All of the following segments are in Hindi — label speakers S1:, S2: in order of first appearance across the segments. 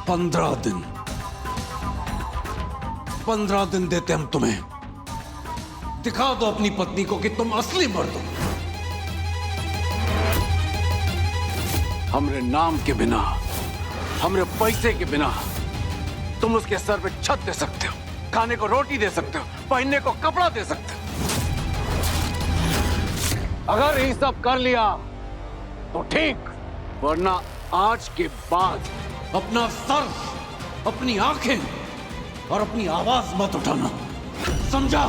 S1: 15 दिन 15 दिन देते हम तुम्हें। दिखा दो अपनी पत्नी को कि तुम असली मर्द हो। हमरे नाम के बिना, हमरे पैसे के बिना तुम उसके सर पे छत दे सकते हो, खाने को रोटी दे सकते हो, पहनने को कपड़ा दे सकते हो। अगर ये सब कर लिया तो ठीक, वरना आज के बाद अपना सर, अपनी आंखें और अपनी आवाज मत उठाना, समझा?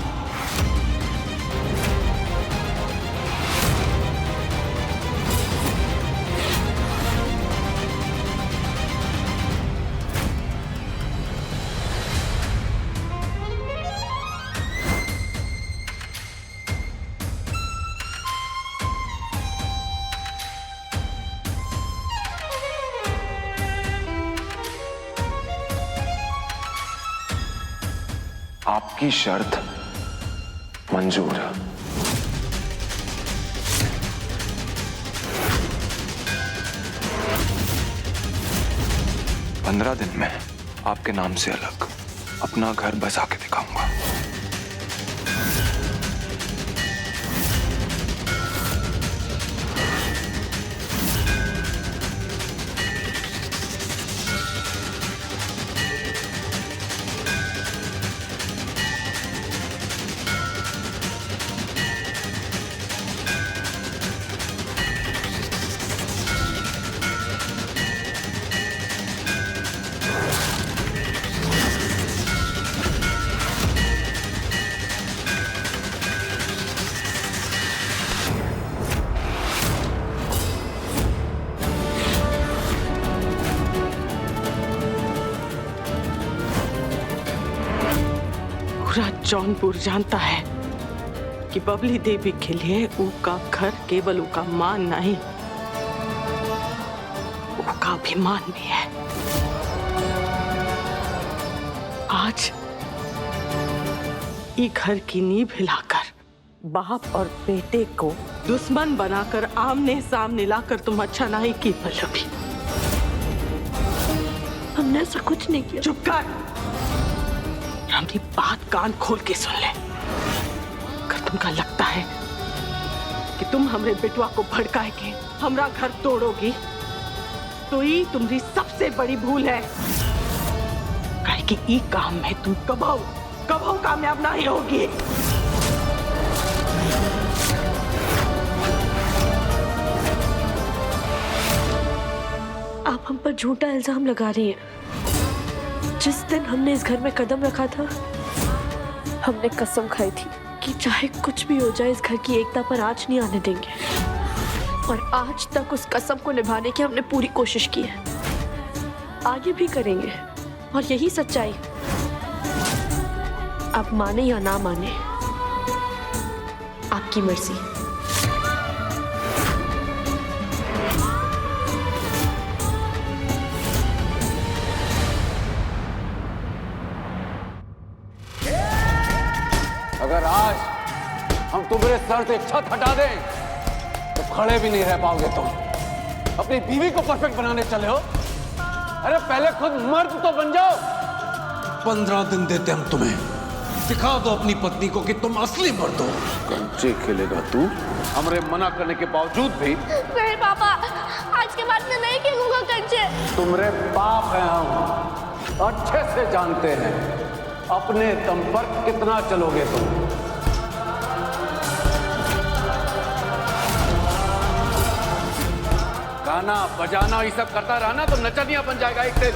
S2: आपकी शर्त मंजूर है। 15 दिन में आपके नाम से अलग अपना घर बसा के दिखाऊंगा।
S3: पूरा जौनपुर जानता है कि बबली देवी के लिए उसका घर केवल उसका मान नहीं, उसका अभिमान भी है। आज ये घर की नींव हिलाकर बाप और बेटे को दुश्मन बनाकर आमने सामने लाकर तुम अच्छा नहीं की पल्लवी।
S4: हमने ऐसा कुछ नहीं किया।
S3: चुप कर, हमारी बात कान खोल के सुन ले। अगर तुमका लगता है कि तुम हमरे बेटवा को भड़काए के हमरा घर तोड़ोगी तो ये तुम्हारी सबसे बड़ी भूल है। काहे कि ई काम में तुम कबहू कामयाब नहीं होगी।
S4: आप हम पर झूठा इल्जाम लगा रही हैं। जिस दिन हमने इस घर में कदम रखा था, हमने कसम खाई थी कि चाहे कुछ भी हो जाए इस घर की एकता पर आंच नहीं आने देंगे। और आज तक उस कसम को निभाने की हमने पूरी कोशिश की है, आगे भी करेंगे। और यही सच्चाई, आप माने या ना माने, आपकी मर्जी।
S1: अगर आज हम तुम्हारे सर से छत हटा दें तो खड़े भी नहीं रह पाओगे तुम। अपनी बीवी को परफेक्ट बनाने चले हो। अरे पहले खुद मर्द तो बन जाओ। 15 दिन देते हम तुम्हें। दिखा दो अपनी पत्नी को कि तुम असली मर्द हो। कंचे खेलेगा तू हमरे मना करने के बावजूद भी?
S4: नहीं पापा, आज के बाद मैं नहीं खेलूंगा कंचे।
S1: तुम्हारे बाप हैं हम, अच्छे से जानते हैं अपने दम पर कितना चलोगे तुम। गाना बजाना ये सब करता रहा ना तो नचनिया बन जाएगा एक दिन।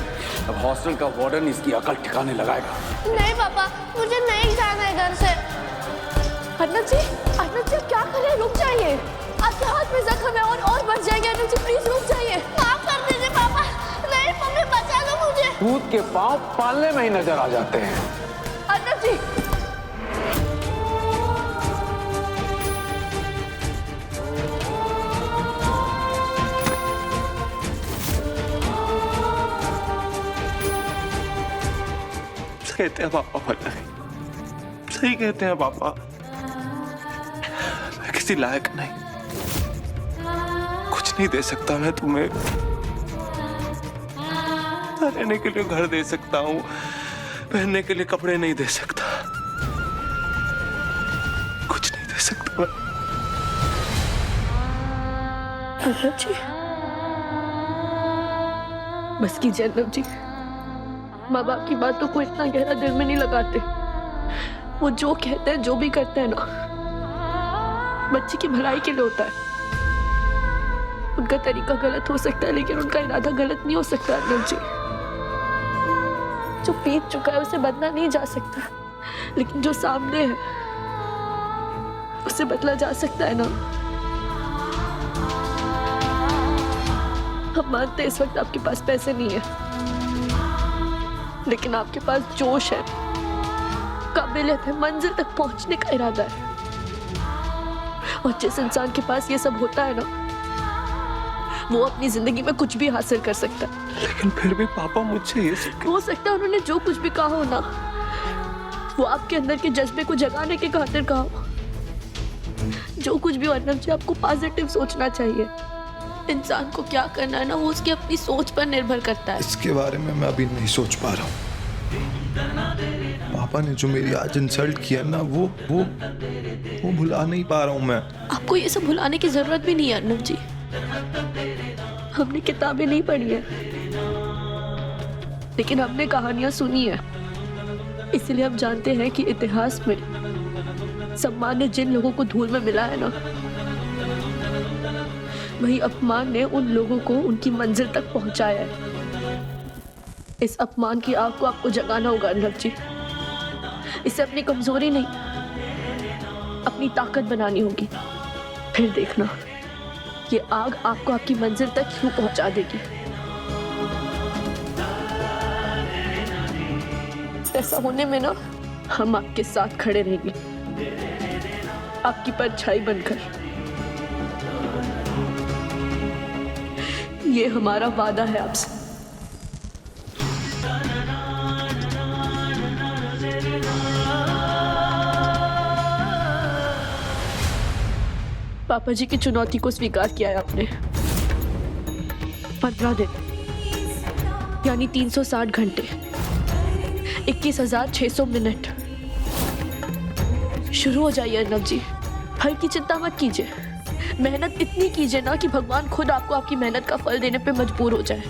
S1: अब हॉस्टल का वार्डन इसकी अकल ठिकाने लगाएगा।
S4: नहीं पापा, मुझे नहीं जाना है घर से। अर्नब जी क्या करें? रुक जाइए, आपके हाथ में जख्म है और बढ़ जाएंगे। अर्नब जी प्लीज रुक जाइए, माफ कर दीजिए पापा। नहीं मम्मी, बचा लो मुझे।
S1: दूध के पांव पालने में ही नजर आ जाते हैं।
S4: अर्नब जी,
S2: कहते हैं पापा, सही कहते हैं पापा। मैं किसी लायक नहीं, कुछ नहीं दे सकता मैं तुम्हें। रहने के लिए घर दे सकता हूँ, पहनने के लिए कपड़े नहीं दे सकता, कुछ नहीं दे सकता मैं।
S4: अर्नब जी, बस कीजिए अर्नब जी। माँ बाप की बातों को इतना गहरा दिल में नहीं लगाते। वो जो कहते हैं, जो भी करते हैं ना, बच्चे की भलाई के लिए होता है। उनका तरीका गलत हो सकता है, लेकिन उनका इरादा गलत नहीं हो सकता अर्नब जी। जो बीत चुका है उसे बदला नहीं जा सकता, लेकिन जो सामने है उसे बदला जा सकता है ना। हम मानते हैं इस वक्त आपके पास पैसे नहीं है, लेकिन आपके पास जोश है, काबिलियत है, मंजिल तक पहुंचने का इरादा है। और जिस इंसान के पास ये सब होता है ना, वो अपनी जिंदगी में कुछ भी हासिल कर सकता है।
S2: लेकिन फिर भी पापा मुझे ये सब
S4: हो सकता है उन्होंने जो कुछ भी कहा हो ना, वो आपके अंदर के जज्बे को जगाने के खातिर कहा हो। जो कुछ भी हो अर्नब जी, आपको पॉजिटिव सोचना चाहिए। इंसान को क्या करना है ना, वो उसकी अपनी सोच पर निर्भर करता है।
S5: इसके बारे में मैं अभी नहीं सोच पा रहा हूँ। पापा ने जो मेरी आज इंसल्ट किया ना, वो भुला नहीं पा रहा हूँ मैं।
S4: आपको ये सब भुलाने की जरूरत भी नहीं है अर्नब जी। हमने किताबें नहीं पढ़ी है, लेकिन हमने कहानियां सुनी है। इसलिए हम जानते हैं कि इतिहास में सम्मान ने जिन लोगों को धूल में मिला है ना, वही अपमान ने उन लोगों को उनकी मंजिल तक पहुंचाया है। इस अपमान की आग को आपको जगाना होगा अर्नब जी। इसे अपनी कमजोरी नहीं, अपनी ताकत बनानी होगी। फिर देखना, ये आग आपको आपकी मंजिल तक यूं पहुंचा देगी। ऐसा होने में ना, हम आपके साथ खड़े रहेंगे, आपकी परछाई बनकर। ये हमारा वादा है आपसे। पापा जी की चुनौती को स्वीकार किया है आपने। 15 दिन यानी 360 घंटे, 21,600 मिनट। शुरू हो जाइए अर्नब जी। फल की चिंता मत कीजिए, मेहनत इतनी कीजिए ना कि भगवान खुद आपको आपकी मेहनत का फल देने पे मजबूर हो जाए।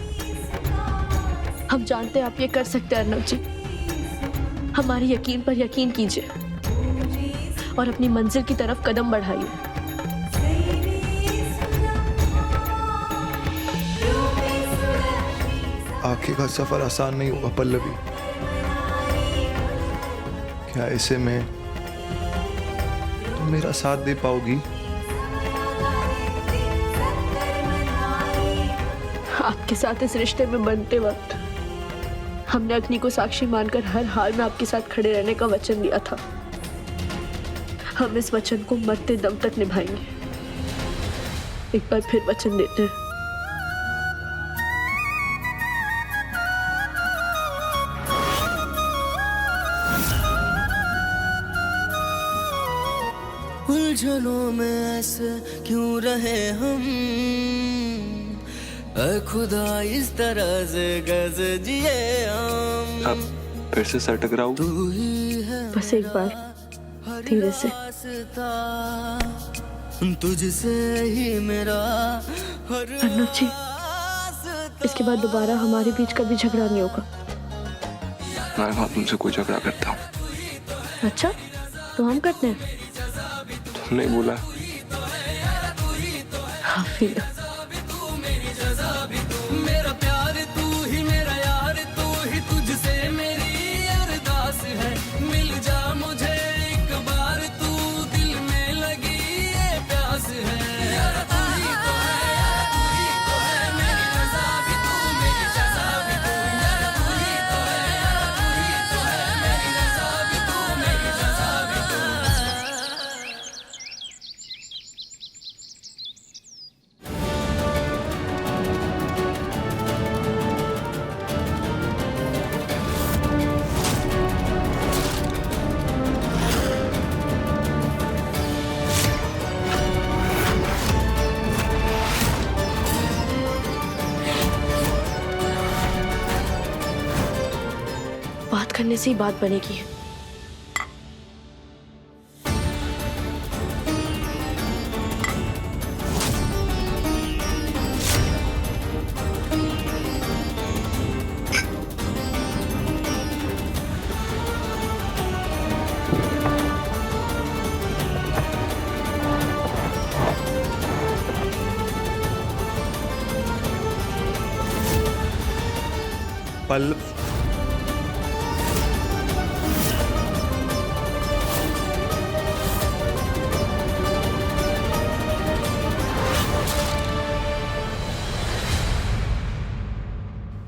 S4: हम जानते हैं आप ये कर सकते हैं अर्नब जी। हमारे यकीन पर यकीन कीजिए और अपनी मंजिल की तरफ कदम बढ़ाइए।
S5: आगे का सफर आसान नहीं होगा पल्लवी। क्या ऐसे में तुम मेरा साथ दे पाओगी?
S4: आपके साथ इस रिश्ते में बनते वक्त हमने अग्नि को साक्षी मानकर हर हाल में आपके साथ खड़े रहने का वचन दिया था। हम इस वचन को मरते दम तक निभाएंगे। एक बार फिर वचन देते हैं।
S6: उलझनों में ऐसे क्यों रहे हम, ऐ खुदा इस तरह से कैसे जिए हम।
S2: अब फिर से सर टकराऊ।
S6: तू ही है
S4: बस एक बार धीरे से।
S6: रास्ता, तुझसे ही मेरा हर
S4: अर्नब जी, इसके बाद दोबारा हमारे बीच कभी झगड़ा नहीं होगा।
S2: मैं वहां तुमसे कोई झगड़ा करता हूँ।
S4: अच्छा, तो हम करते हैं।
S2: तुमने बोला।
S4: हाँ फिर
S6: मेरा प्यार तू ही मेरा यार, तू ही तुझसे मेरी अरदास है। मिल जा मुझे एक बार, तू दिल में लगी ये प्यास है। यार तू ही तो है, यार तू ही तो है, मेरी रज़ा भी तू, मेरी जज़ा भी तू। यार तू ही तो है, यार तू ही तो है, मेरी रज़ा भी तू, मेरी जज़ा भी तू।
S4: करने से ही बात बनेगी।
S5: पल्लव,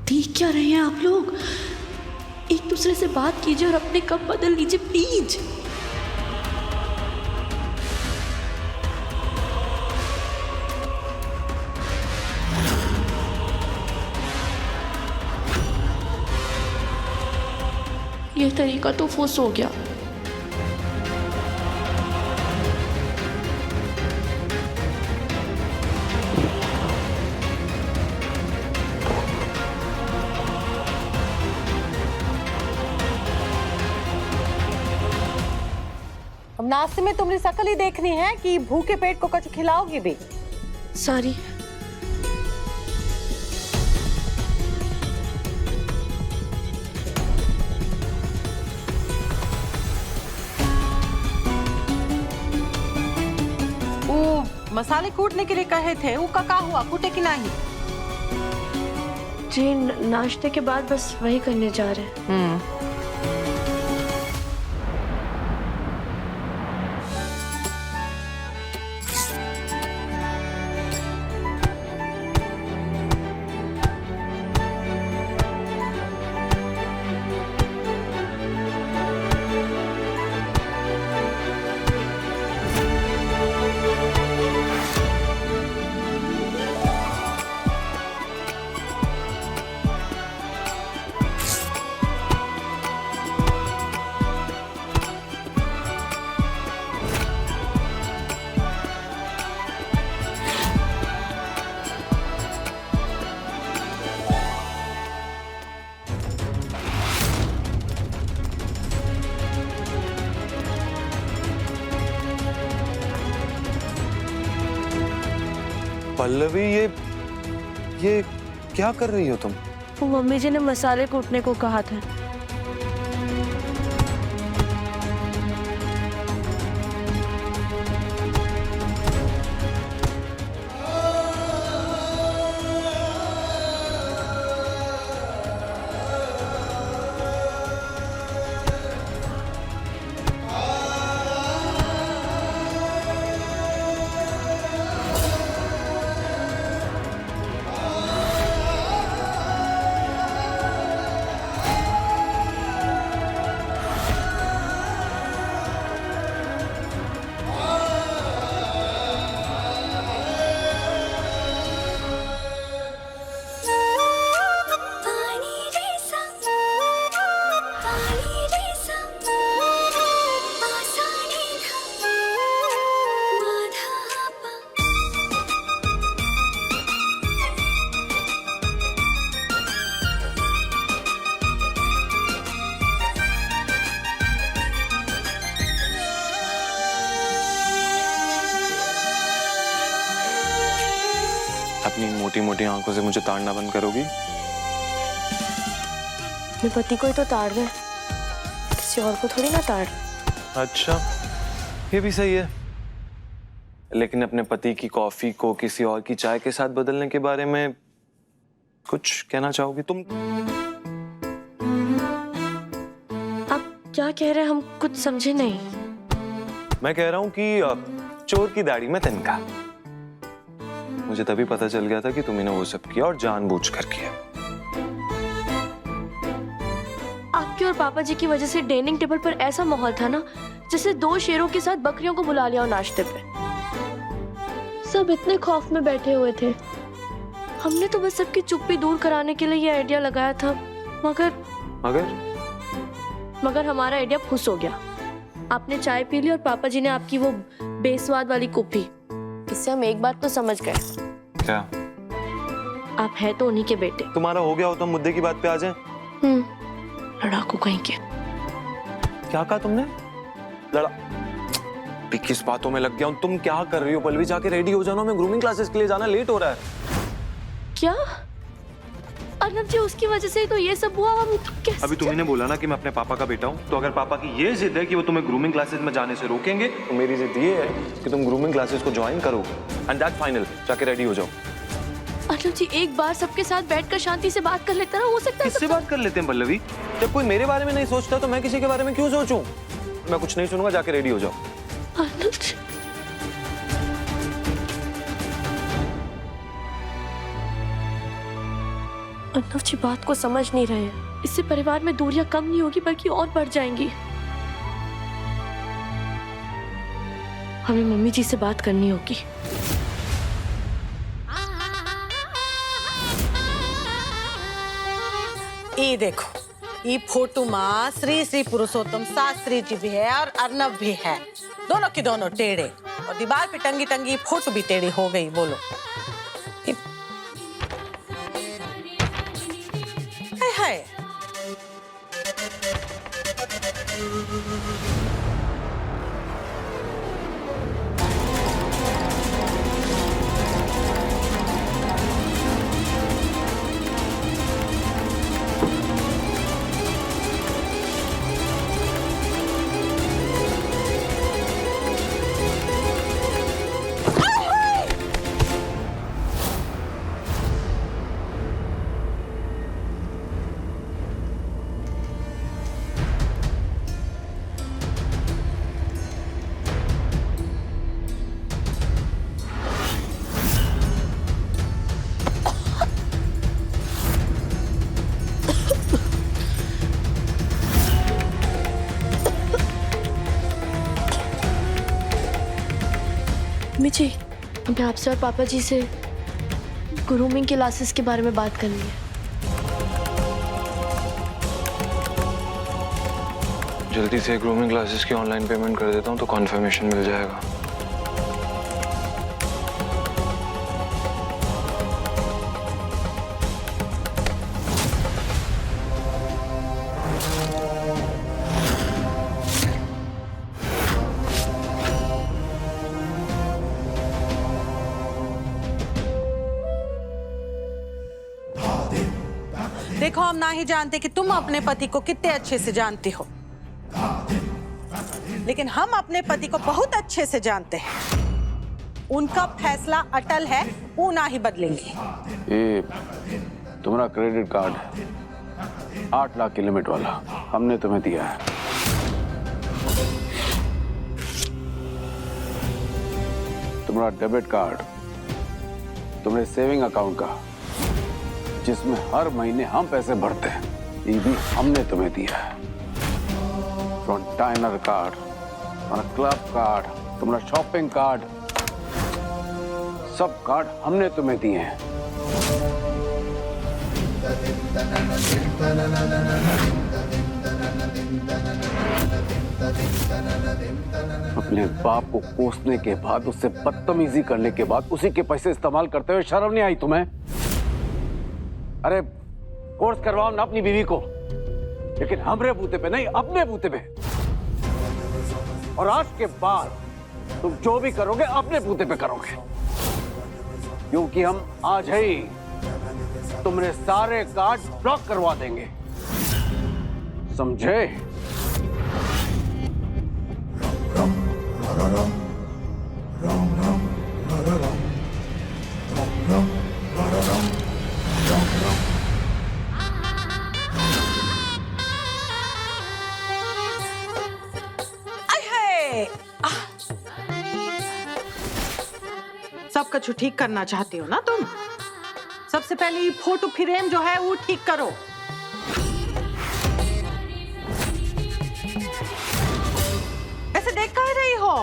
S4: देख क्या रहे हैं आप लोग? एक दूसरे से बात कीजिए और अपने कप बदल लीजिए प्लीज। यह तरीका तो फुस हो गया।
S7: अब नाश्ते में तुम्हारी शकल ही देखनी है कि भूखे पेट को कुछ खिलाओगी भी।
S4: सॉरी।
S7: वो मसाले कूटने के लिए कहे थे, वो का हुआ, कूटे कि नहीं?
S4: जी नाश्ते के बाद बस वही करने जा रहे हैं।
S2: पल्लवी, ये क्या कर रही हो तुम?
S4: वो मम्मी जी ने मसाले कूटने को कहा था।
S2: अपनी मोटी मोटी आंखों से मुझे ताड़ना बंद करोगी?
S4: अपने पति को ही तो ताड़ रहे, किसी और को थोड़ी ना ताड़।
S2: अच्छा, ये भी सही है। लेकिन अपने पति की कॉफी को किसी और की चाय के साथ बदलने के बारे में कुछ कहना चाहोगी तुम?
S4: आप क्या कह रहे हैं, हम कुछ समझे नहीं।
S2: मैं कह रहा हूँ कि चोर की दाढ़ी में तिनका। मुझे तभी पता चल गया था कि तुमने वो सब किया और जानबूझकर किया।
S4: आपके और पापा जी की वजह से डाइनिंग टेबल पर ऐसा माहौल था ना, जैसे दो शेरों के साथ बकरियों को बुला लिया हो नाश्ते पे। सब इतने खौफ में बैठे हुए थे। हमने तो बस सबकी चुप्पी दूर कराने के लिए ये आइडिया लगाया था, मगर हमारा आइडिया फुस हो गया। आपने चाय पी ली और पापा जी ने आपकी वो बेस्वाद वाली कॉफी। इससे हम एक बात तो समझ गए।
S2: क्या?
S4: आप हैं तो उन्हीं के बेटे।
S2: तुम्हारा हो गया हो तो हम मुद्दे की बात पे आ जाएं।
S4: लड़ाकू कहीं के।
S2: क्या कहा तुमने? लड़ा भी किस बातों में लग गया हूं? तुम क्या कर रही हो पल्लवी? जाके रेडी हो जाना, हमें ग्रूमिंग क्लासेस के लिए जाना, लेट हो रहा है।
S4: क्या अर्नब जी, उसकी वजह से ही तो ये सब हुआ। हम कैसे
S2: अभी तुम्ही ने बोला ना कि मैं अपने पापा का बेटा हूँ, तो अगर पापा की ये जिद है कि वो तुम्हें ग्रूमिंग क्लासेस में जाने से रोकेंगे, तो मेरी जिद ये है कि तुम ग्रूमिंग क्लासेस को ज्वाइन करोगे एंड दैट फाइनल। जाके रेडी हो जाओ।
S4: अर्नब जी, एक बार सबके साथ बैठकर शांति से बात कर लेते ना, हो सकता है।
S2: किससे बात कर लेते हैं पल्लवी? जब कोई मेरे बारे में नहीं सोचता तो मैं किसी के बारे में क्यों सोचूं? मैं कुछ नहीं सुनूंगा, जाके रेडी हो जाओ।
S4: अर्नब जी, अर्नब जी बात को समझ नहीं रहे हैं। इससे परिवार में दूरियां कम नहीं होगी बल्कि और बढ़ जाएंगी। हमें मम्मी जी से बात करनी होगी।
S7: ये देखो, ये फोटो माँ श्री श्री पुरुषोत्तम शास्त्री जी भी है और अर्नब भी है, दोनों की दोनों टेढ़े। और दीवार पे टंगी टंगी फोटो भी टेढ़ी हो गई। बोलो है।
S4: मम्मी जी, हमें आपसे और पापा जी से ग्रूमिंग क्लासेस के बारे में बात करनी है।
S2: जल्दी से ग्रूमिंग क्लासेस की ऑनलाइन पेमेंट कर देता हूँ तो कॉन्फर्मेशन मिल जाएगा।
S7: देखो, हम ना ही जानते कि तुम अपने पति को कितने अच्छे से जानती हो, लेकिन हम अपने पति को बहुत अच्छे से जानते हैं। उनका फैसला अटल है, वो ना ही बदलेंगे।
S1: ये तुम्हारा क्रेडिट कार्ड 8 लाख की लिमिट वाला हमने तुम्हें दिया है। तुम्हारा डेबिट कार्ड तुम्हारे सेविंग अकाउंट का, जिसमें हर महीने हम पैसे भरते हैं, ये भी हमने तुम्हें दिया है। फ्रंटाइनर कार्ड, तुम्हारा क्लब कार्ड, तुम्हारा शॉपिंग कार्ड, सब कार्ड हमने तुम्हें दिए हैं। अपने बाप को कोसने के बाद, उससे बदतमीजी करने के बाद, उसी के पैसे इस्तेमाल करते हुए शर्म नहीं आई तुम्हें? अरे कोर्स करवाओ ना अपनी बीवी को, लेकिन हमरे बूते पे नहीं, अपने बूते पे। और आज के बाद तुम जो भी करोगे अपने बूते पे करोगे, क्योंकि हम आज ही तुम्हारे सारे कार्ड ब्लॉक करवा देंगे, समझे?
S7: सब कुछ ठीक करना चाहती हो ना तुम? सबसे पहले ये फोटो फ्रेम जो है वो ठीक करो। ऐसे देख कर रही हो?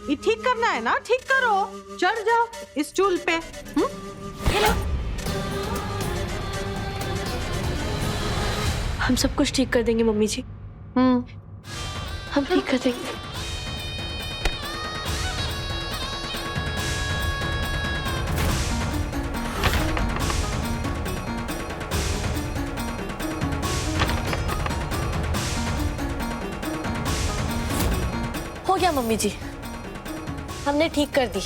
S7: ये ठीक करना है ना, ठीक करो। चढ़ जाओ इस स्टूल पे।
S4: हम सब कुछ ठीक कर देंगे मम्मी जी। हम ठीक कर देंगे। हो गया मम्मी जी, हमने ठीक कर दी।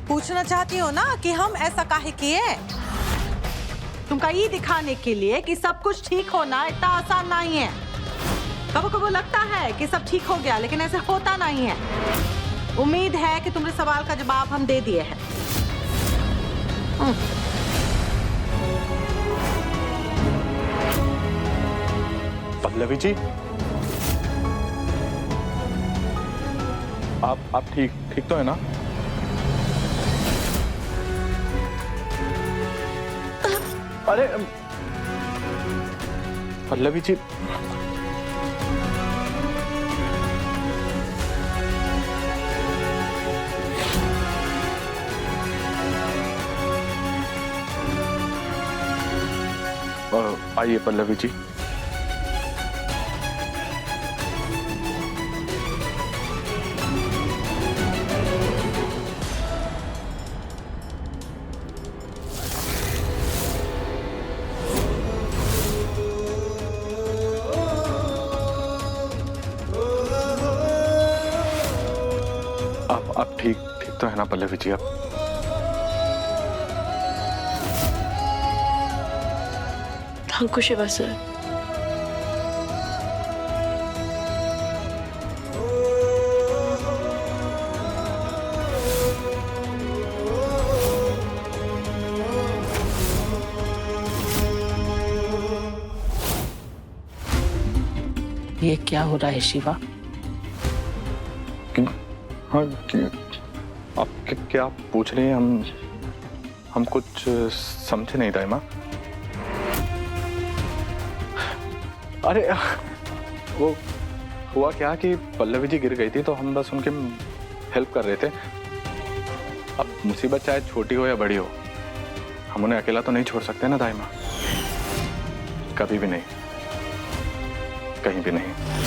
S7: पूछना चाहती हो ना कि हम ऐसा काहे किए? तुमका ये दिखाने के लिए कि सब कुछ ठीक होना इतना आसान नहीं है। कबो कबो लगता है कि सब ठीक हो गया, लेकिन ऐसे होता नहीं है। उम्मीद है कि तुम्हारे सवाल का जवाब हम दे दिए हैं।
S8: पल्लवी जी, आप ठीक तो है ना? अरे पल्लवी जी, आइए पल्लवी जी। आप ठीक तो है ना पल्लवी जी? आप
S4: अंकुश शिवा सर,
S3: ये क्या हो रहा है शिवा?
S8: हाँ, आप क्या पूछ रहे हैं? हम कुछ समझे नहीं दाई माँ। अरे वो हुआ क्या कि पल्लवी जी गिर गई थी तो हम बस उनके हेल्प कर रहे थे। अब मुसीबत चाहे छोटी हो या बड़ी हो, हम उन्हें अकेला तो नहीं छोड़ सकते ना दाई माँ। कभी भी नहीं, कहीं भी नहीं।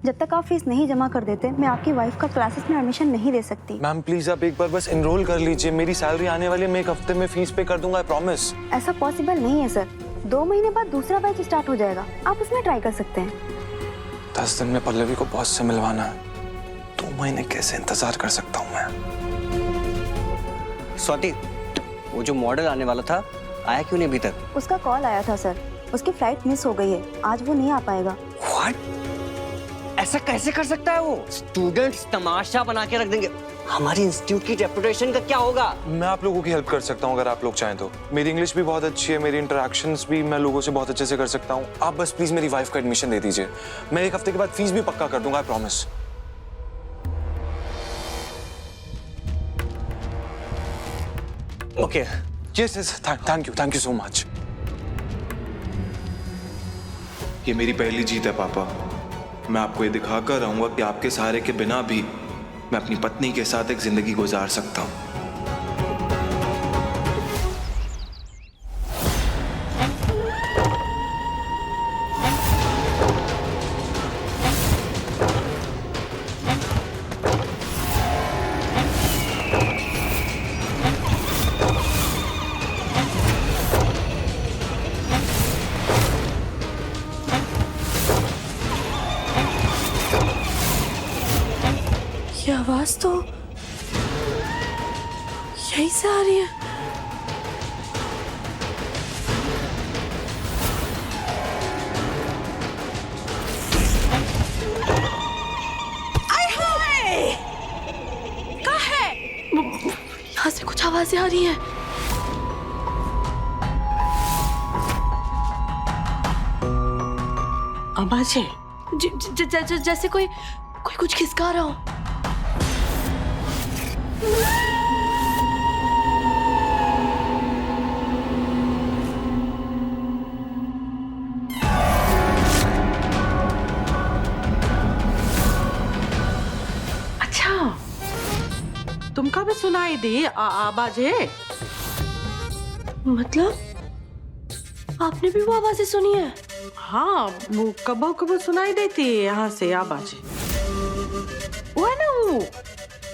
S9: जब तक आप फीस नहीं जमा कर देते, मैं आपकी वाइफ का क्लासेस में एडमिशन नहीं दे सकती।
S2: मैम प्लीज आप एक बार बस एनरोल कर लीजिए, मेरी सैलरी आने वाली है, मैं एक हफ्ते में फीस पे कर दूंगा, आई प्रॉमिस।
S9: ऐसा पॉसिबल नहीं है सर, 2 महीने बाद दूसरा बैच स्टार्ट हो जाएगा, आप उसमें ट्राई कर सकते हैं।
S2: 10 दिन में पल्लवी को बॉस से मिलवाना है, 2 महीने कैसे इंतजार कर सकता हूँ मैं?
S10: स्वाति, वो जो मॉडल आने वाला था आया क्यों नहीं अभी तक?
S9: उसका कॉल आया था सर, उसकी फ्लाइट मिस हो गई है, आज वो नहीं आ पाएगा।
S10: What? ऐसा कैसे कर सकता है वो? स्टूडेंट्स तमाशा बना के रख देंगे। हमारी इंस्टीट्यूट की रेपुटेशन का क्या होगा? मैं
S2: आप लोगों की हेल्प कर सकता हूँ अगर आप लोग चाहें तो। मेरी इंग्लिश भी बहुत अच्छी है, मेरी इंटरेक्शंस भी मैं लोगों से बहुत अच्छे से कर सकता हूँ। आप बस प्लीज मेरी वाइफ का एडमिशन दे दीजिए, मैं एक हफ्ते के बाद फीस भी पक्का कर दूंगा, I promise.
S10: Okay,
S2: yes thank you so much.
S5: ये मेरी पहली जीत है पापा। मैं आपको ये दिखाकर रहूंगा कि आपके सहारे के बिना भी मैं अपनी पत्नी के साथ एक जिंदगी गुजार सकता हूं।
S4: ये आवाज तो यहीं से आ रही है।
S7: कहाँ है?
S4: यहाँ से कुछ आवाजें आ रही हैं।
S3: आवाजें?
S4: जैसे कोई कुछ खिसका रहा हो।
S3: अच्छा,
S7: तुमका भी सुनाई दी आवाजें?
S4: मतलब आपने भी वो आवाजें सुनी है?
S7: हाँ, वो कबो कबो सुनाई देती है यहाँ से आवाज। वो है ना वो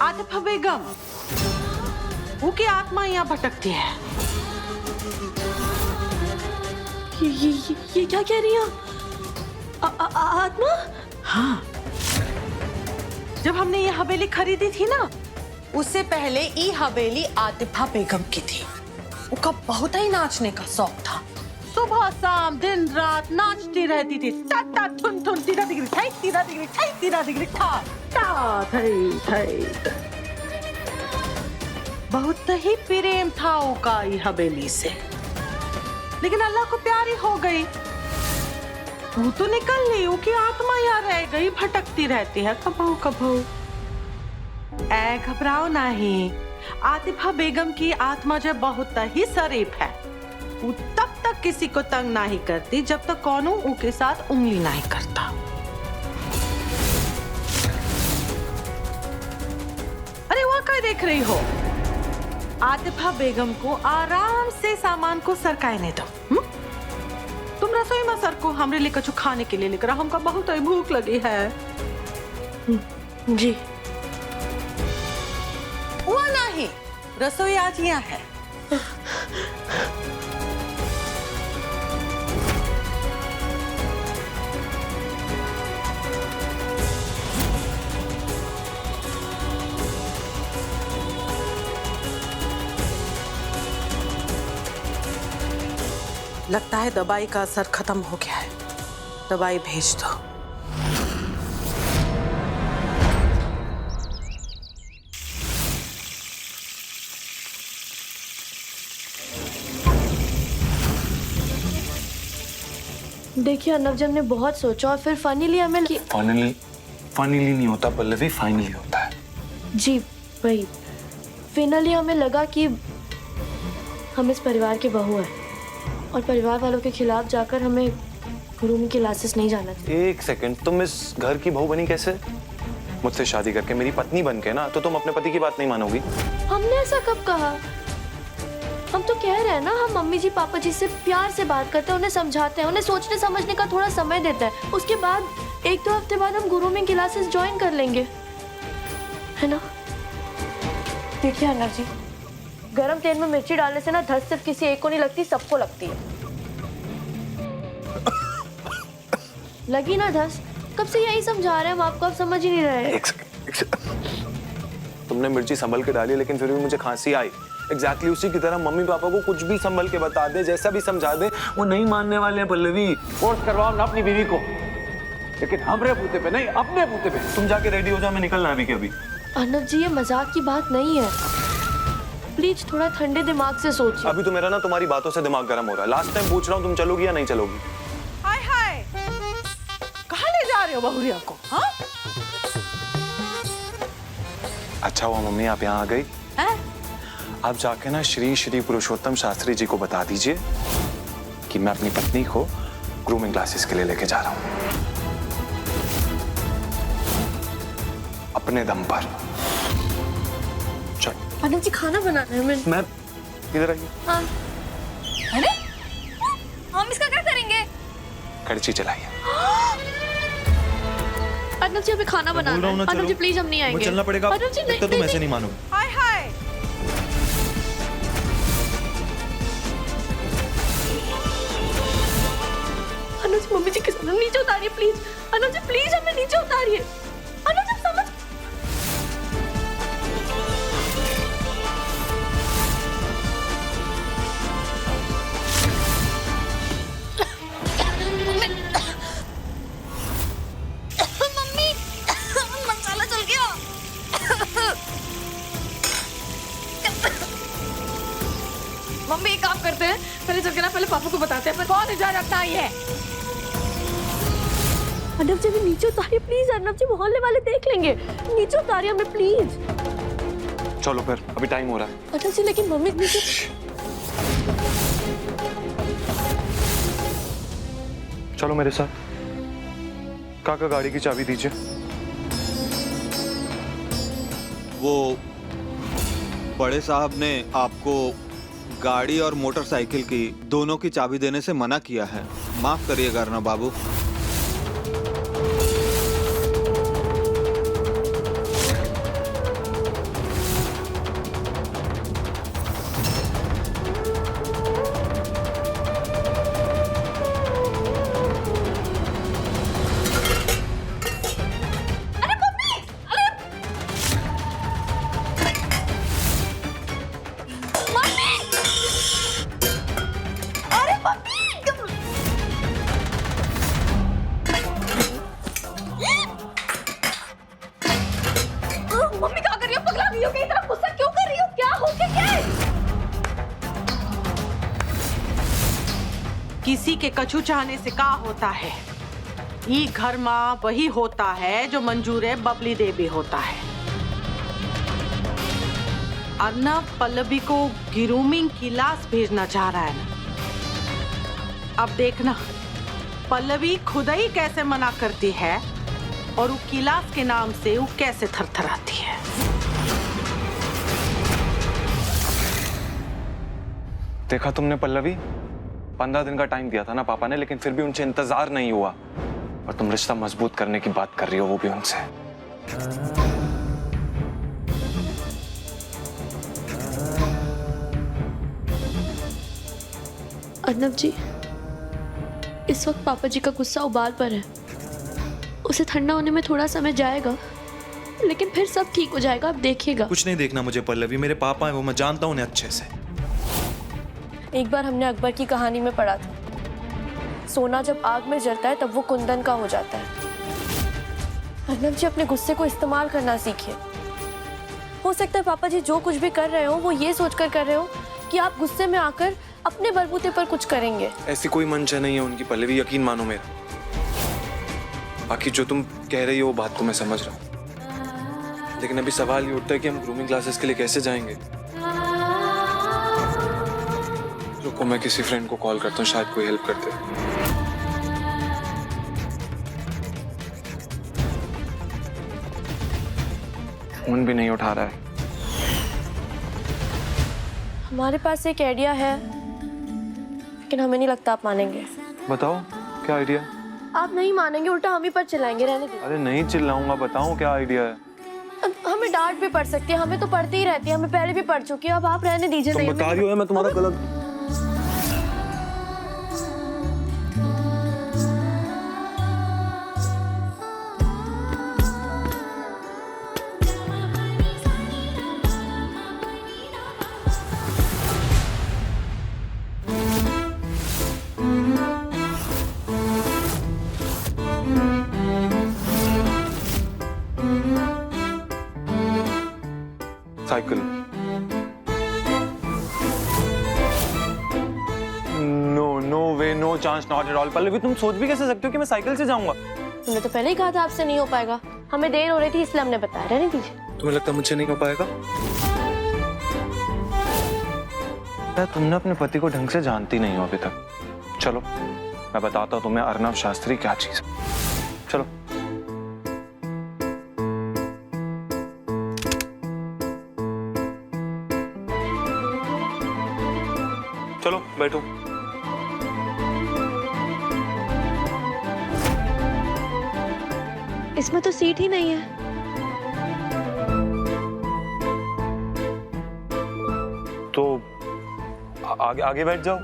S7: आतिफा बेगम, वो की आत्मा यहाँ भटकती है।
S4: ये क्या कह रही है? आत्मा?
S7: हाँ, जब हमने ये हवेली खरीदी थी ना, उससे पहले ये हवेली आतिफा बेगम की थी। उसका बहुत ही नाचने का शौक था। सुबह शाम दिन रात नाचती रहती थी। टा टा थुन थुन तीरा दिगरी ठाई तीरा दिगरी ठाई तीरा दिगरी ठा टा थई थई। बहुत ही प्रेम था उसका ये हवेली से, लेकिन अल्लाह को प्यारी हो गई। वो तो निकल ली, उसकी आत्मा यहाँ रह गई, भटकती रहती है कबहू कबहू। ऐ घबराओ नहीं, आतिफा बेगम की आत्मा जब बहुत ही शरीफ है, वो तब तक किसी को तंग नहीं करती जब तक कौनो उसके साथ उंगली नहीं करता। अरे वहाँ क्या देख रही हो? आतिफा बेगम को आराम से सामान को सरकाने दो। तुम रसोई में सरको, हमरे लिए कुछ खाने के लिए लेकर। हमको बहुत ही भूख लगी है।
S4: जी।
S7: वो नहीं, रसोई आज यहाँ है। लगता है दवाई का असर खत्म हो गया है। दवाई भेज दो।
S4: देखिए अर्नव जी, हमने बहुत सोचा और फिर फाइनली हमें
S2: फाइनली नहीं होता पल्लवी, फाइनली होता है।
S4: जी वही, फाइनली हमें लगा कि हम इस परिवार के बहू हैं और परिवार वालों के खिलाफ जाकर हमें ग्रूमिंग क्लासेस नहीं जाना चाहिए।
S2: एक सेकंड, तुम इस घर की बहू बनी कैसे? मुझसे शादी करके मेरी पत्नी बन के ना, तो तुम अपने पति की बात नहीं मानोगी?
S4: हमने ऐसा कब कहा? हम तो कह रहे हैं ना, हम मम्मी जी पापा जी से प्यार से बात करते हैं, उन्हें समझाते हैं, उन्हें सोचने समझने का थोड़ा समय देते हैं। उसके बाद 1-2 हफ्ते बाद हम ग्रूमिंग क्लासेस ज्वाइन कर लेंगे, है ना? देखिए अर्नव जी, गरम तेल में मिर्ची डालने से ना धस सिर्फ किसी एक को नहीं लगती, सबको लगती है। लगी ना धस? कब से यही समझा रहे हैं हम आपको, आप समझ ही नहीं रहे।
S2: एक सेकंड। तुमने मिर्ची संभल के डाली, लेकिन फिर भी मुझे खांसी आई। एग्जैक्टली उसी की तरह मम्मी पापा को कुछ भी संभल के बता दे, जैसा भी समझा दे, वो नहीं मानने वाले हैं पल्लवी।
S1: फोर्स करवाओ ना अपनी बीवी को, लेकिन हमरे बूते पे नहीं, अपने बूते पे।
S2: तुम जाके रेडी हो जाओ, मैं निकलना अभी के अभी।
S4: अर्नव जी, ये मजाक की बात नहीं है, प्लीज थोड़ा ठंडे दिमाग से सोचिए।
S2: अभी तो मेरा ना तुम्हारी बातों से दिमाग गर्म हो रहा है। लास्ट टाइम पूछ रहा हूँ, तुम चलोगी या नहीं चलोगी?
S7: हाय हाय, कहाँ ले जा रहे हो बहुरिया को? हाँ?
S2: अच्छा हुआ मम्मी आप यहाँ आ गई। आप जाके ना श्री श्री पुरुषोत्तम शास्त्री जी को बता दीजिए कि मैं अपनी पत्नी को ग्रूमिंग क्लासेस के लिए लेके जा रहा हूँ, अपने दम पर। चल।
S4: अर्नव जी, खाना बनाना है।
S2: मैं इधर आइए।
S4: हाँ।
S9: अरे हम इसका क्या करेंगे?
S2: कड़ची चलाइए।
S4: अर्नव जी, अभी खाना बनाना है। अर्नव जी प्लीज, हम नहीं आएंगे।
S2: चलना पड़ेगा।
S4: अर्नव जी नहीं,
S2: तुम ऐसे नहीं मानो।
S7: हाय हाय,
S4: अर्नव जी, मम्मी जी किस नीचे उतारिए प्लीज। अर्नव जी प्लीज, हमें नीचे उतारिए। अर्नव जी समझ।
S9: मम्मी, मसाला चल गया।
S4: मम्मी एक काम करते हैं, पहले चल के ना पहले पापा को बताते हैं। पर
S7: कौन इधर रखता है ये?
S4: अर्नव जी भी नीचे उतारिए प्लीज। अर्नव जी, मोहल्ले वाले देख लेंगे। नीचे उतारिए हमें प्लीज।
S2: चलो फिर, अभी टाइम हो रहा है।
S4: अर्नव जी, लेकिन मम्मी नीचे।
S2: चलो मेरे साथ। काका गाड़ी की चाबी दीजिए।
S11: वो बड़े साहब ने आपको गाड़ी और मोटरसाइकिल की दोनों की चाबी देने से मना किया है। माफ करिएगा अर्नब बाबू।
S4: मम्मी क्या कर रही हो? पगला गई हो? इतना गुस्सा क्यों कर रही हो? क्या हो गया? क्या है?
S7: किसी के कछु चाहने से का होता है? ई घर माँ वही होता है जो मंजूर बबली देवी होता है। अर्नब पल्लवी को ग्रूमिंग क्लास भेजना चाह रहा है ना। अब देखना पल्लवी खुद ही कैसे मना करती है और वो क्लास के नाम से वो कैसे थरथराती है।
S2: देखा तुमने पल्लवी, 15 दिन का टाइम दिया था ना पापा ने, लेकिन फिर भी उनसे इंतजार नहीं हुआ और तुम रिश्ता मजबूत करने की बात कर रही हो, वो भी उनसे।
S4: अर्नब जी, इस वक्त पापा जी का गुस्सा उबाल पर है। उसे ठंडा होने में थोड़ा समय जाएगा, लेकिन फिर सब ठीक हो जाएगा, आप देखिएगा।
S5: कुछ नहीं देखना मुझे पल्लवी, मेरे पापा हैं वो, मैं जानता हूँ उन्हें अच्छे से।
S4: एक बार हमने अकबर की कहानी में पढ़ा था, सोना जब आग में जलता है तब वो कुंदन का हो जाता है। अर्नब जी, अपने गुस्से को इस्तेमाल करना सीखिए। हो सकता है पापा जी जो कुछ भी कर रहे हो वो ये सोचकर कर रहे हो कि आप गुस्से में आकर अपने बलबूते पर कुछ करेंगे।
S2: ऐसी कोई मंशा नहीं है उनकी पल्लवी, यकीन मानो मेरा। बाकी जो तुम कह रही हो वो बात तो मैं समझ रहा हूँ, लेकिन अभी सवाल ये उठता है कि हम ग्रूमिंग क्लासेस के लिए कैसे जाएंगे। रुको, मैं किसी फ्रेंड को कॉल करता हूँ, शायद कोई हेल्प करते। फोन भी नहीं उठा रहा है।
S4: हमारे पास एक आइडिया है, लेकिन हमें नहीं लगता आप मानेंगे।
S2: बताओ क्या आइडिया?
S4: आप नहीं मानेंगे, उल्टा हम ही पर चिल्लाएंगे। रहने दो।
S2: अरे नहीं चिल्लाऊंगा, बताओ क्या आइडिया है।
S4: अब हमें डांट भी पड़ सकती है, हमें तो पड़ती ही रहती है, हमें पहले भी पड़ चुकी है। अब आप रहने दीजिए।
S2: तुम बता रही हो मैं तुम्हारा गलत। Cycle. No way, no chance, not at all. Pallavi, तुम सोच भी कैसे सकते हो कि मैं साइकिल से जाऊंगा?
S4: तुमने तो पहले ही कहा था आपसे नहीं हो पाएगा। हमें देर हो रही थी इसलिए हमने बताया। रहने दीजिए।
S2: तुम्हें लगता है मुझसे नहीं हो पाएगा? तुमने अपने पति को ढंग से जानती नहीं हो अभी तक। चलो मैं बताता हूँ तुम्हें अर्नब शास्त्री क्या चीज है। चलो। चलो बैठो।
S4: इसमें तो सीट ही नहीं है।
S2: तो आगे आगे बैठ जाओ।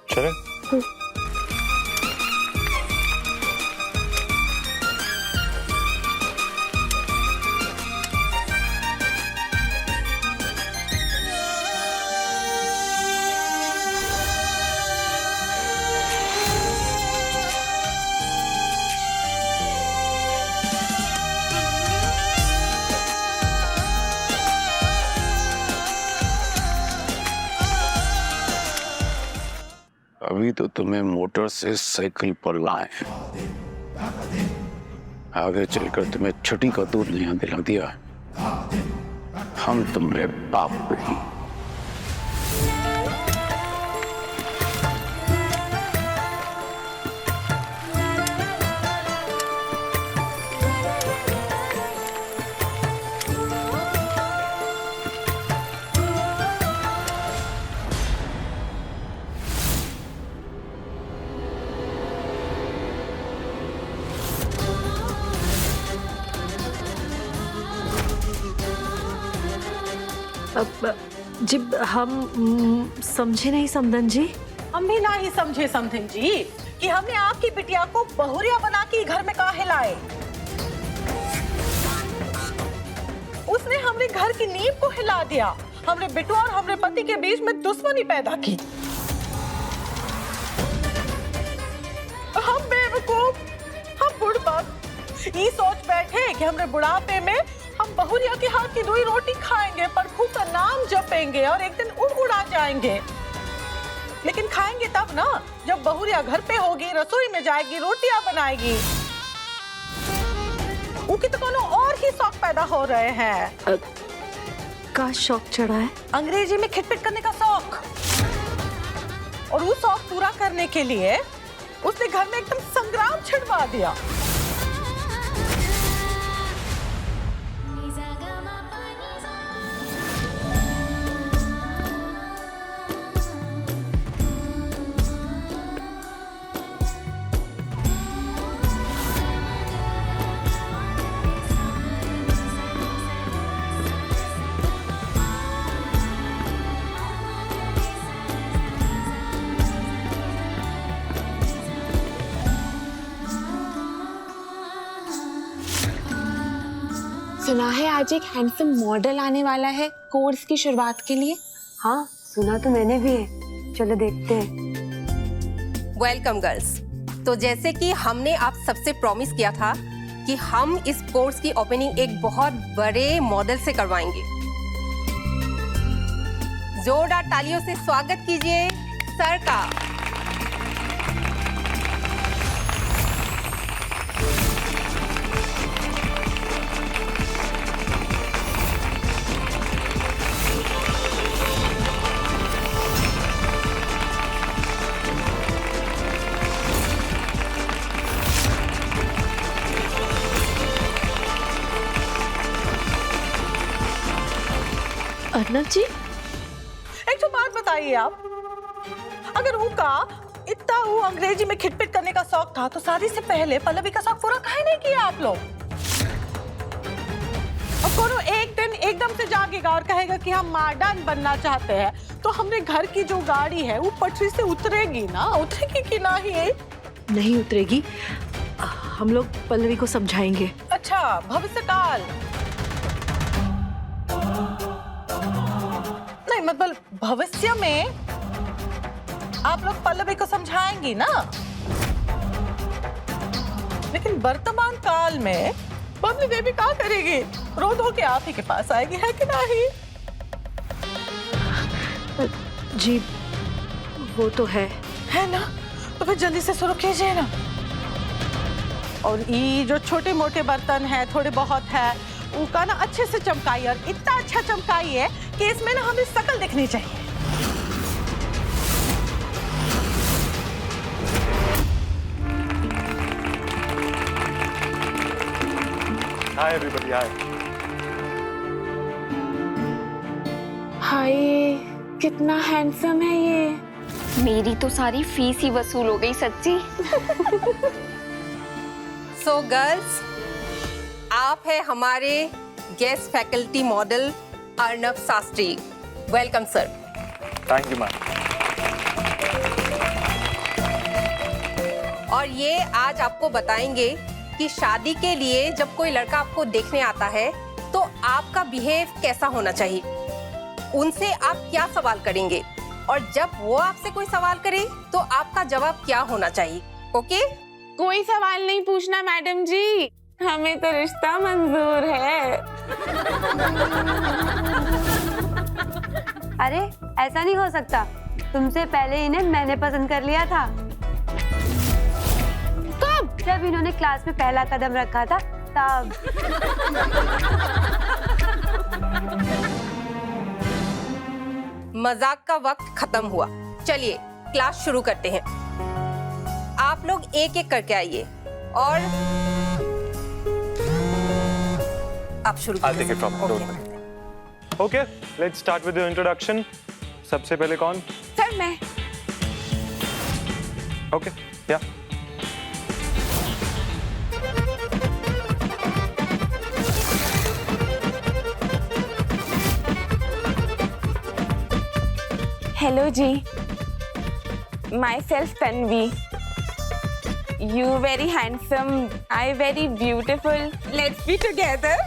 S2: चले?
S12: अभी तो तुम्हें मोटर से साइकिल पर लाए, आगे चलकर तुम्हें छुट्टी का दूध नहीं दिला दिया। हम तुम्हारे बाप नहीं।
S4: अब जी हम समझे नहीं समधन जी।
S7: हम भी ना ही समझे समथिंग जी कि हमने आपकी बिटिया को बहुरिया बना के घर में काहे लाए। उसने हमरे घर की नींव को हिला दिया, हमरे बिटुआ और हमरे पति के बीच में दुश्मनी पैदा की। हम बेवकूफ, हम बुढ़बक ये सोच बैठे कि हमरे बुढ़ापे में हम बहुरिया के हाथ की 2 रोटी खाएंगे, प्रभु का नाम जपेंगे और एक दिन उड़ जाएंगे। लेकिन खाएंगे तब ना जब बहुरिया घर पे होगी, रसोई में जाएगी, रोटियां बनाएगी। उनकी तो कोनो और ही शौक पैदा हो रहे हैं।
S4: का शौक चढ़ा है?
S7: अंग्रेजी में खिटपिट करने का शौक। और वो शौक पूरा करने के लिए उसने घर में एकदम संग्राम छिड़वा दिया।
S13: सुना है आज एक हैंडसम मॉडल आने वाला है कोर्स की शुरुआत के लिए।
S9: हाँ सुना तो मैंने भी है, चलो देखते हैं।
S14: Welcome girls. तो जैसे कि हमने आप सबसे प्रॉमिस किया था कि हम इस कोर्स की ओपनिंग एक बहुत बड़े मॉडल से करवाएंगे। जोरदार तालियों से स्वागत कीजिए सर का।
S4: अर्नब जी,
S7: एक तो बात बताइए आप, अगर उनका इतना वो अंग्रेजी में खिटपिट करने का शौक था तो शादी से पहले पल्लवी का शौक पूरा काहे नहीं किया आप लोग? और कोनो एक दिन एकदम से जागेगा और कहेगा कि हम मॉडर्न बनना चाहते हैं, तो हमने घर की जो गाड़ी है वो पटरी से उतरेगी ना? उतरेगी कि नहीं?
S4: नहीं उतरेगी। हम लोग पल्लवी को समझाएंगे।
S7: अच्छा, भविष्य काल नहीं, मतलब भविष्य में आप लोग पल्लवी को समझाएंगी ना? लेकिन वर्तमान काल में बबली बेबी क्या करेगी? रो धो के आप ही के पास आएगी, है कि नहीं?
S4: जी वो तो है
S7: ना? तो फिर जल्दी से शुरू कीजिए ना। और ये जो छोटे मोटे बर्तन है, थोड़े बहुत है, उनका ना अच्छे से चमकाइए, और इतना अच्छा चमकाइए कि इसमें ना हमें शक्ल दिखनी चाहिए।
S2: हाय एवरीबॉडी, हाय।
S13: हाय, कितना हैंडसम है ये।
S9: मेरी तो सारी फीस ही वसूल हो गई सच्ची।
S14: सो गर्ल्स, आप है हमारे guest faculty model Arnab Shastri. Welcome sir.
S2: Thank you ma'am.
S14: और ये आज आपको बताएंगे कि शादी के लिए जब कोई लड़का आपको देखने आता है तो आपका बिहेव कैसा होना चाहिए, उनसे आप क्या सवाल करेंगे, और जब वो आपसे कोई सवाल करे तो आपका जवाब क्या होना चाहिए। ओके?
S13: कोई सवाल नहीं पूछना मैडम जी, हमें तो रिश्ता मंजूर है।
S9: अरे ऐसा नहीं हो सकता, तुमसे पहले इन्हें मैंने पसंद कर लिया था।
S13: कब?
S9: जब इन्होंने क्लास में पहला कदम रखा था तब।
S14: मजाक का वक्त खत्म हुआ। चलिए क्लास शुरू करते हैं। आप लोग एक एक करके आइए और आप शुरू
S2: I'll take it from don't worry. Okay, let's start with the introduction. सबसे पहले कौन?
S13: सर मैं।
S2: Okay, yeah.
S13: Hello ji, myself Tanvi. You very handsome, I very beautiful, let's be together.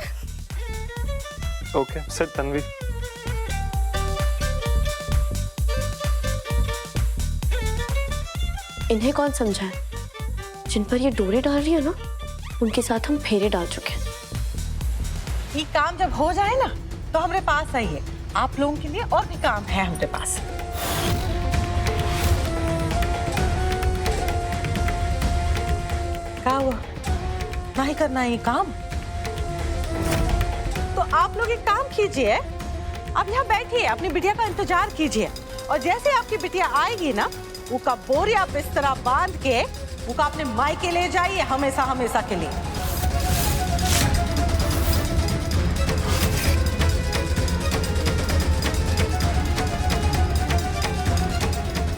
S2: Okay, sit Tanvi.
S4: इन्हें कौन समझाए? जिन पर ये डोरे डाल रही है ना, उनके साथ हम फेरे डाल चुके हैं।
S7: ये काम जब हो जाए ना तो हमारे पास आइए, आप लोगों के लिए और भी काम है हमारे पास। क्या हुआ? नहीं करना है ये काम? तो आप लोग एक काम कीजिए, आप यहाँ बैठिए, अपनी बिटिया का इंतजार कीजिए, और जैसे आपकी बिटिया आएगी ना, उसका बोरिया बिस्तरा बांध के उसका अपने मायके ले जाइए, हमेशा हमेशा के लिए।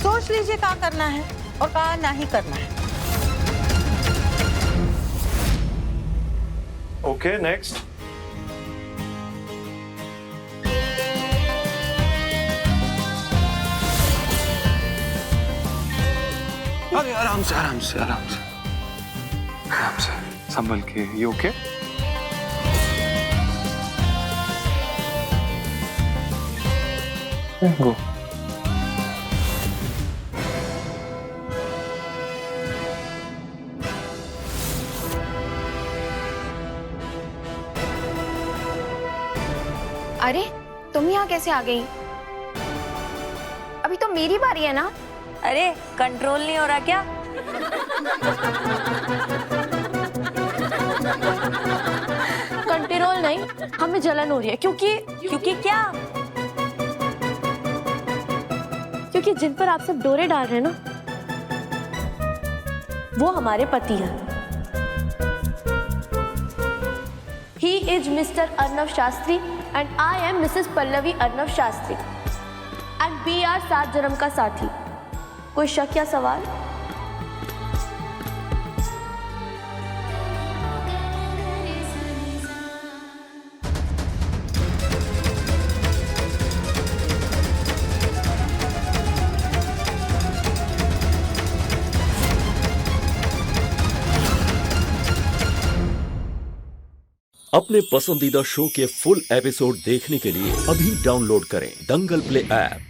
S7: सोच लीजिए क्या करना है और क्या नहीं करना है।
S2: Okay, next.
S5: अरे आराम से आराम से आराम से
S2: आराम से, संभल के। You okay? गो।
S9: अरे तुम यहाँ कैसे आ गई? अभी तो मेरी बारी है ना।
S4: अरे कंट्रोल नहीं हो रहा क्या? कंट्रोल नहीं, हमें जलन हो रही है क्योंकि क्या? क्योंकि जिन पर आप सब डोरे डाल रहे हैं ना, वो हमारे पति हैं। He is Mr. Arnav Shastri and I am Mrs. Pallavi Arnav Shastri and we are 7 जन्म का साथी। कोई शक या सवाल?
S15: अपने पसंदीदा शो के फुल एपिसोड देखने के लिए अभी डाउनलोड करें दंगल प्ले ऐप।